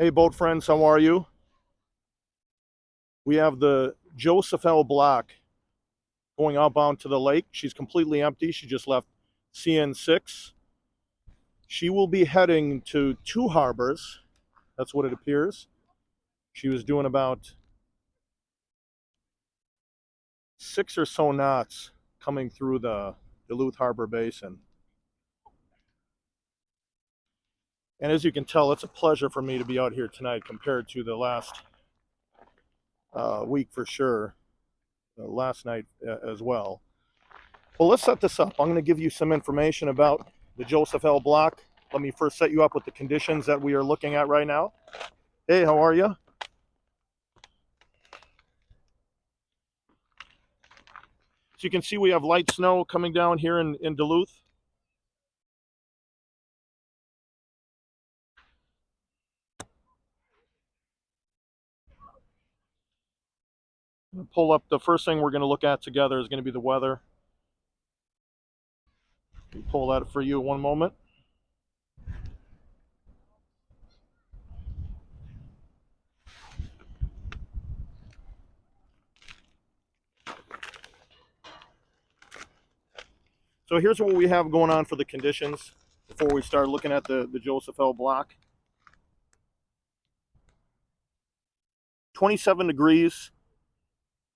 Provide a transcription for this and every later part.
Hey, boat friends, how are you? We have the Joseph L. Block going outbound to the lake. She's completely empty. She just left CN6. She will be heading to Two Harbors. That's what it appears. She was doing about 6 or so knots coming through the Duluth Harbor Basin. And as you can tell, it's a pleasure for me to be out here tonight compared to the last week for sure, last night as well. Well, let's set this up. I'm going to give you some information about the Joseph L. Block. Let me first set you up with the conditions that we are looking at right now. Hey, how are you? So you can see we have light snow coming down here in Duluth. Pull up, the first thing we're going to look at together is going to be the weather. Pull that for you one moment. So here's what we have going on for the conditions before we start looking at the Joseph L. Block. 27 degrees,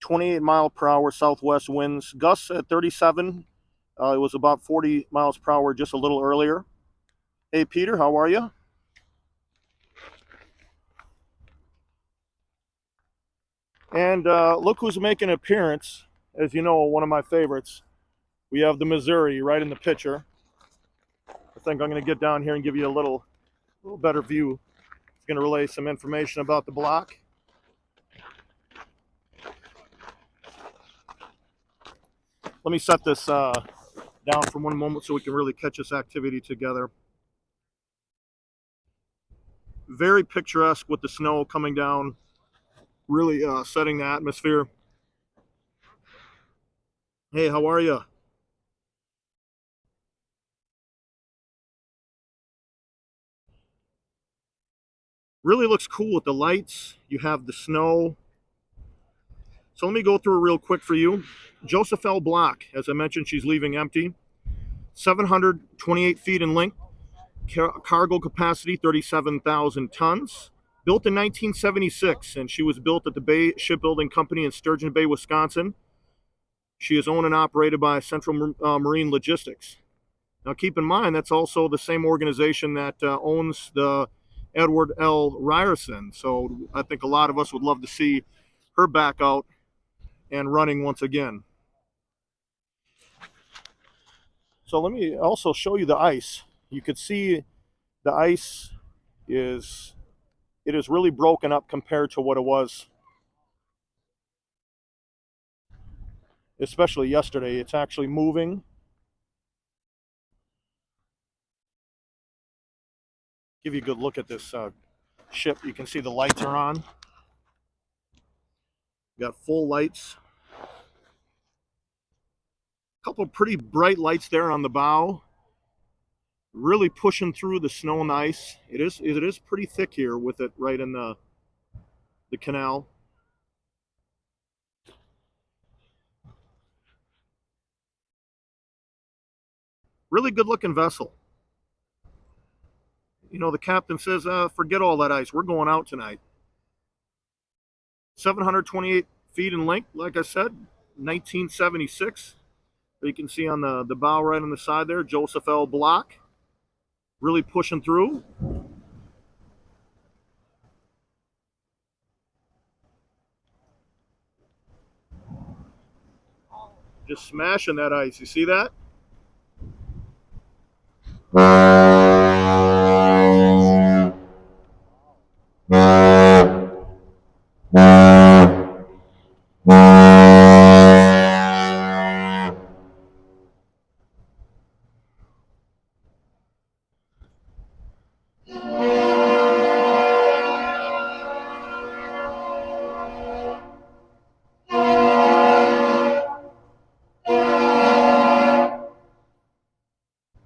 28 mile per hour southwest winds, gusts at 37. It was about 40 miles per hour just a little earlier. Hey, Peter, how are you? And look who's making an appearance. As you know, one of my favorites. We have the Missouri right in the picture. I think I'm going to get down here and give you a little better view. It's going to relay some information about the block. Let me set this down for one moment so we can really catch this activity together. Very picturesque with the snow coming down, really setting the atmosphere. Hey, how are you? Really looks cool with the lights. You have the snow. So let me go through it real quick for you. Joseph L. Block, as I mentioned, she's leaving empty. 728 feet in length. Cargo capacity 37,000 tons. Built in 1976, and she was built at the Bay Shipbuilding Company in Sturgeon Bay, Wisconsin. She is owned and operated by Central Marine Logistics. Now, keep in mind, that's also the same organization that owns the Edward L. Ryerson. So I think a lot of us would love to see her back out and running once again. So let me also show you the ice. You could see the ice is really broken up compared to what it was, especially yesterday. It's actually moving. Give you a good look at this ship. You can see the lights are on. Got full lights. A couple pretty bright lights there on the bow. Really pushing through the snow and ice. It is pretty thick here with it right in the canal. Really good looking vessel. You know, the captain says, forget all that ice. We're going out tonight. 728 feet in length, like I said, 1976. You can see on the bow right on the side there, Joseph L. Block. Really pushing through. Just smashing that ice. You see that?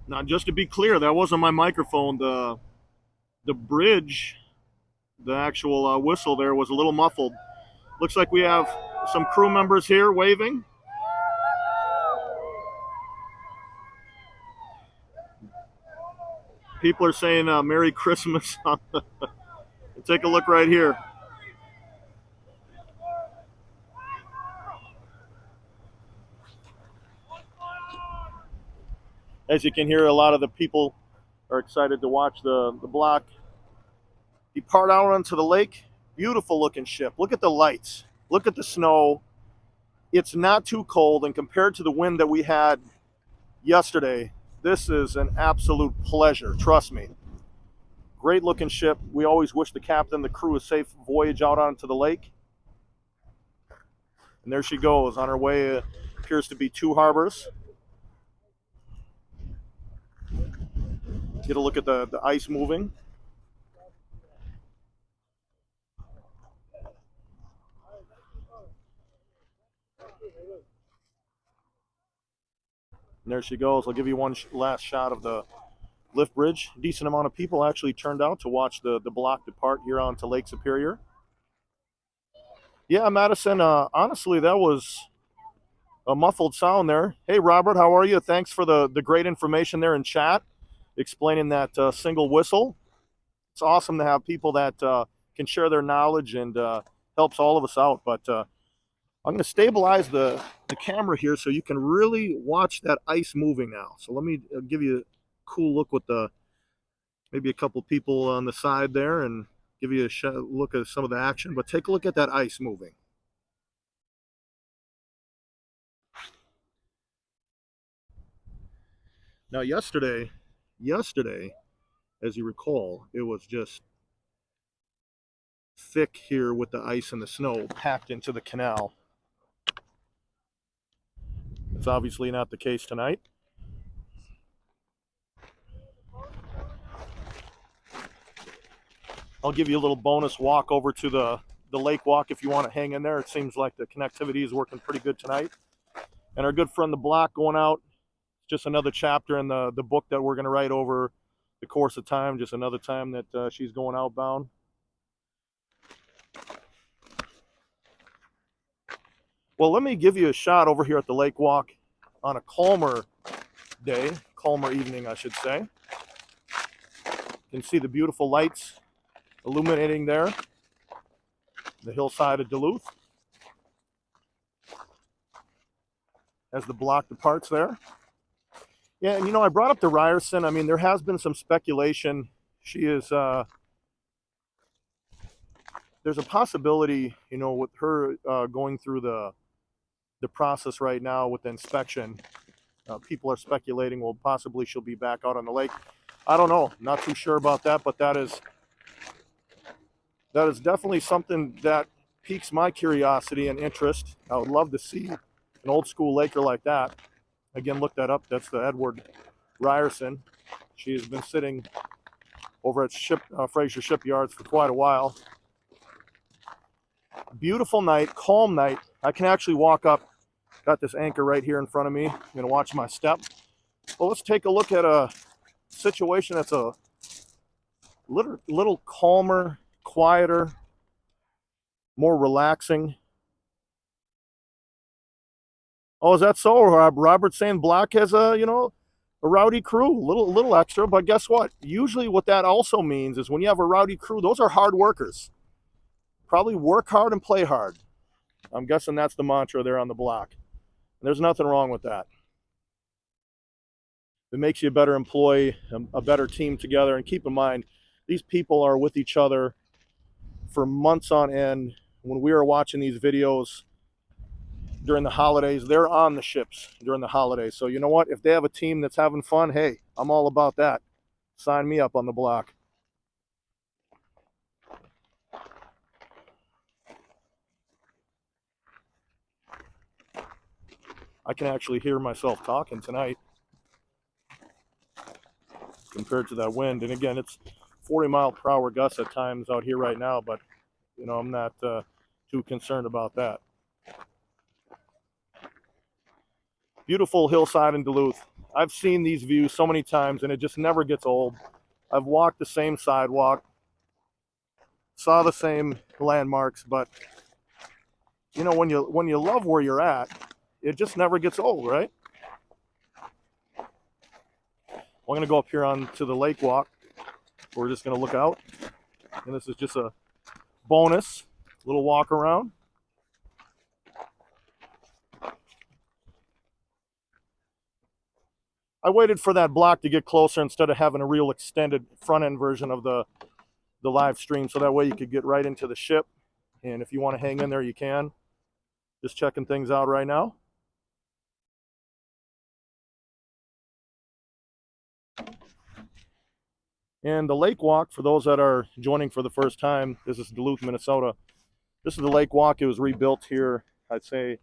Now, just to be clear, that wasn't my microphone. The bridge The actual whistle there was a little muffled. Looks like we have some crew members here waving. People are saying Merry Christmas. Take a look right here. As you can hear, a lot of the people are excited to watch the block depart out onto the lake. Beautiful looking ship. Look at the lights. Look at the snow. It's not too cold, and compared to the wind that we had yesterday, this is an absolute pleasure. Trust me. Great looking ship. We always wish the captain, the crew, a safe voyage out onto the lake. And there she goes on her way. Appears to be 2 harbors. Get a look at the ice moving. And there she goes. I'll give you one last shot of the lift bridge. A decent amount of people actually turned out to watch the block depart here onto Lake Superior. Yeah, Madison, honestly, that was a muffled sound there. Hey, Robert, how are you? Thanks for the great information there in chat, explaining that single whistle. It's awesome to have people that can share their knowledge and helps all of us out. But I'm going to stabilize the camera here so you can really watch that ice moving now. So let me give you a cool look with maybe a couple people on the side there and give you a look at some of the action. But take a look at that ice moving. Now, yesterday, as you recall, it was just thick here with the ice and the snow packed into the canal. It's obviously not the case tonight. I'll give you a little bonus walk over to the lake walk if you want to hang in there. It seems like the connectivity is working pretty good tonight. And our good friend the Block going out, just another chapter in the book that we're going to write over the course of time, just another time that she's going outbound. Well, let me give you a shot over here at the lake walk on a calmer day, calmer evening, I should say. You can see the beautiful lights illuminating there, the hillside of Duluth, as the block departs there. Yeah, and you know, I brought up the Ryerson. I mean, there has been some speculation. She is, there's a possibility, you know, with her going through the process right now with the inspection. People are speculating, well, possibly she'll be back out on the lake. I don't know, not too sure about that, but that is definitely something that piques my curiosity and interest. I would love to see an old school Laker like that. Again, look that up. That's the Edward Ryerson. She has been sitting over at Fraser Shipyards for quite a while. Beautiful night, calm night. I can actually walk up. Got this anchor right here in front of me. I'm going to watch my step. Well, let's take a look at a situation that's a little calmer, quieter, more relaxing. Oh, is that so? Robert's saying Black has a rowdy crew, little extra. But guess what? Usually what that also means is when you have a rowdy crew, those are hard workers. Probably work hard and play hard. I'm guessing that's the mantra there on the block. And there's nothing wrong with that. It makes you a better employee, a better team together. And keep in mind, these people are with each other for months on end. When we are watching these videos during the holidays, they're on the ships during the holidays. So you know what? If they have a team that's having fun, hey, I'm all about that. Sign me up on the block. I can actually hear myself talking tonight compared to that wind. And again, it's 40-mile-per-hour gusts at times out here right now, but you know, I'm not too concerned about that. Beautiful hillside in Duluth. I've seen these views so many times and it just never gets old. I've walked the same sidewalk saw the same landmarks, but you know, when you love where you're at, it just never gets old, right? I'm gonna go up here onto the lake walk. We're just gonna look out, and this is just a bonus little walk around. I waited for that block to get closer instead of having a real extended front end version of the live stream, so that way you could get right into the ship. And if you want to hang in there, you can. Just checking things out right now. And the lake walk, for those that are joining for the first time, this is Duluth, Minnesota. This is the lake walk. It was rebuilt here, I'd say, a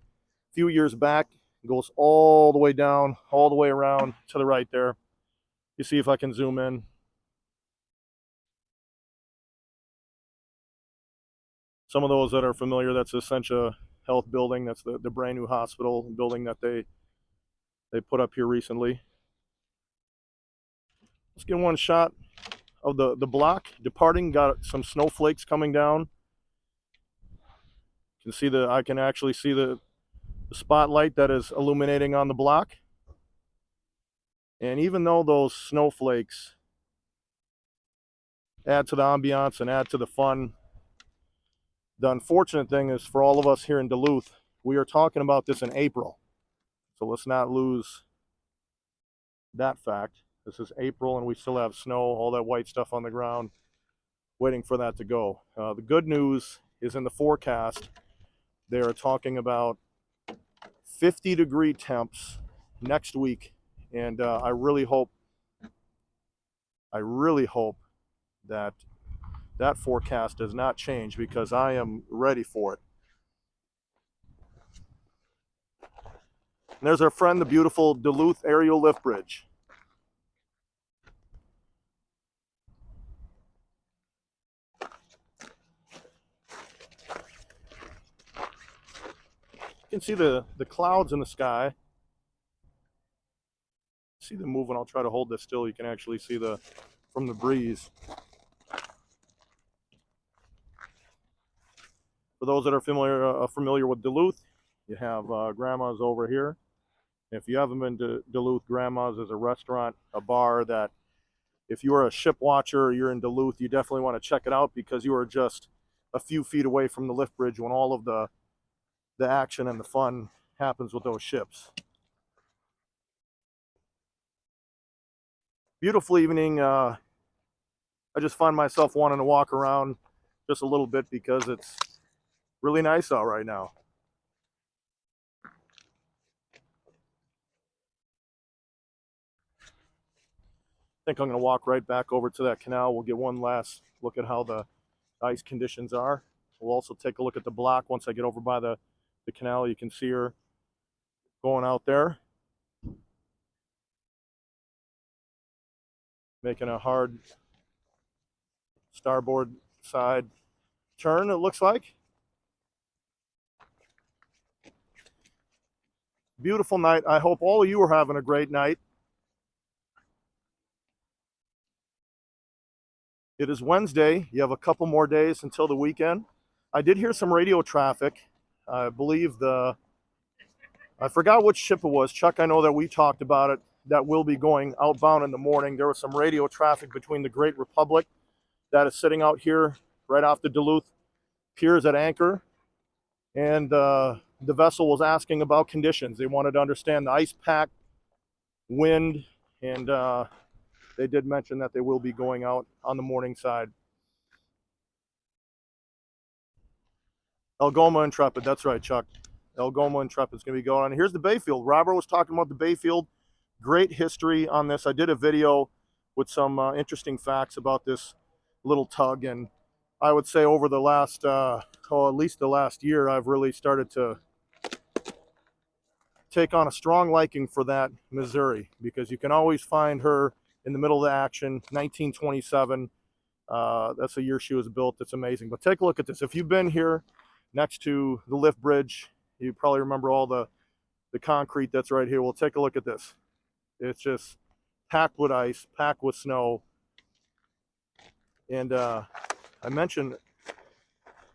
few years back. It goes all the way down, all the way around to the right there. You see if I can zoom in. Some of those that are familiar, that's the Essentia Health building. That's the brand new hospital building that they put up here recently. Let's get one shot of the block departing. Got some snowflakes coming down. You can see I can actually see the spotlight that is illuminating on the block. And even though those snowflakes add to the ambiance and add to the fun, the unfortunate thing is for all of us here in Duluth, we are talking about this in April. So let's not lose that fact. This is April and we still have snow, all that white stuff on the ground, waiting for that to go. The good news is in the forecast, they are talking about 50-degree temps next week. And I really hope that that forecast does not change, because I am ready for it. And there's our friend, the beautiful Duluth aerial lift bridge. You can see the clouds in the sky. See them moving. I'll try to hold this still. You can actually see from the breeze. For those that are familiar with Duluth, you have Grandma's over here. If you haven't been to Duluth, Grandma's is a restaurant, a bar that if you are a ship watcher or you're in Duluth, you definitely want to check it out, because you are just a few feet away from the lift bridge when all of the action and the fun happens with those ships. Beautiful evening. I just find myself wanting to walk around just a little bit because it's really nice out right now. I think I'm going to walk right back over to that canal. We'll get one last look at how the ice conditions are. We'll also take a look at the block once I get over by the canal. You can see her going out there, making a hard starboard side turn, it looks like. Beautiful night. I hope all of you are having a great night. It is Wednesday. You have a couple more days until the weekend. I did hear some radio traffic. I believe I forgot which ship it was. Chuck, I know that we talked about it, that will be going outbound in the morning. There was some radio traffic between the Great Republic that is sitting out here right off the Duluth piers at anchor. And the vessel was asking about conditions. They wanted to understand the ice pack, wind, and they did mention that they will be going out on the morning side. Algoma Intrepid, that's right, Chuck. Algoma Intrepid is going to be going on. Here's the Bayfield. Robert was talking about the Bayfield. Great history on this. I did a video with some interesting facts about this little tug, and I would say over the last, at least the last year, I've really started to take on a strong liking for that Missouri, because you can always find her in the middle of the action. 1927, that's the year she was built. It's amazing. But take a look at this. If you've been here next to the lift bridge, you probably remember all the concrete that's right here. Well, take a look at this. It's just packed with ice, packed with snow. And I mentioned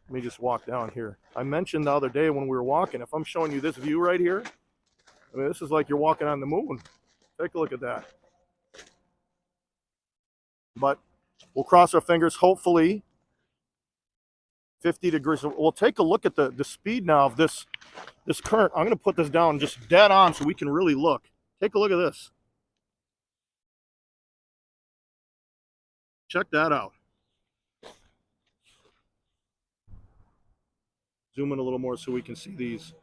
Let me just walk down here. I mentioned the other day when we were walking, if I'm showing you this view right here, I mean, this is like you're walking on the moon. Take a look at that. But we'll cross our fingers. Hopefully 50 degrees. We'll take a look at the speed now of this current. I'm going to put this down just dead on so we can really look. Take a look at this. Check that out. Zoom in a little more so we can see these.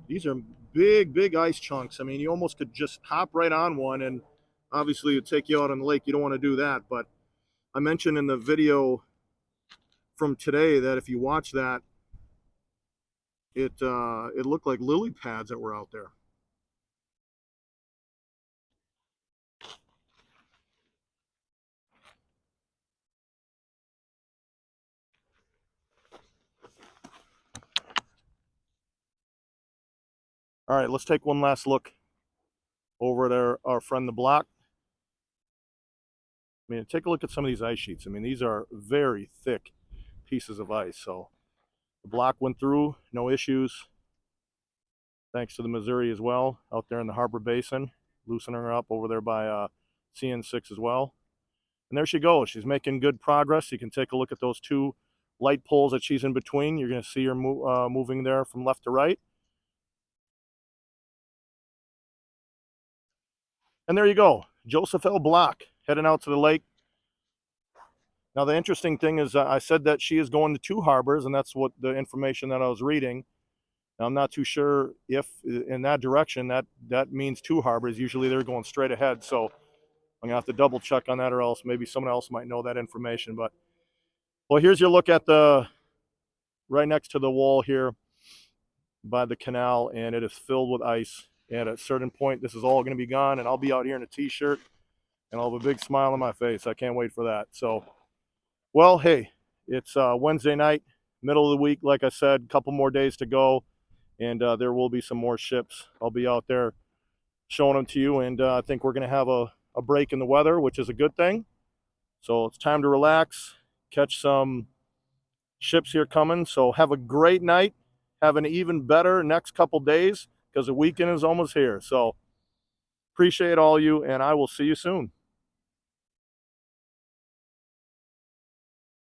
These are big, big ice chunks. I mean, you almost could just hop right on one, and obviously it'd take you out on the lake. You don't want to do that. But I mentioned in the video from today that if you watch that, it looked like lily pads that were out there. All right, let's take one last look over at our friend the block. I mean, take a look at some of these ice sheets. I mean, these are very thick pieces of ice. So the block went through, no issues. Thanks to the Missouri as well, out there in the Harbor Basin, loosening her up over there by CN6 as well. And there she goes. She's making good progress. You can take a look at those two light poles that she's in between. You're going to see her moving there from left to right. And there you go, Joseph L. Block heading out to the lake. Now, the interesting thing is I said that she is going to 2 harbors, and that's what the information that I was reading. Now, I'm not too sure if in that direction that means 2 harbors. Usually they're going straight ahead. So I'm going to have to double check on that, or else maybe someone else might know that information. But, well, here's your look at the right next to the wall here by the canal, and it is filled with ice. And at a certain point, this is all going to be gone, and I'll be out here in a t-shirt, and I'll have a big smile on my face. I can't wait for that. So, well, hey, it's Wednesday night, middle of the week. Like I said, a couple more days to go, and there will be some more ships. I'll be out there showing them to you, and I think we're going to have a break in the weather, which is a good thing. So it's time to relax, catch some ships here coming. So have a great night. Have an even better next couple days, because the weekend is almost here. So appreciate all you, and I will see you soon.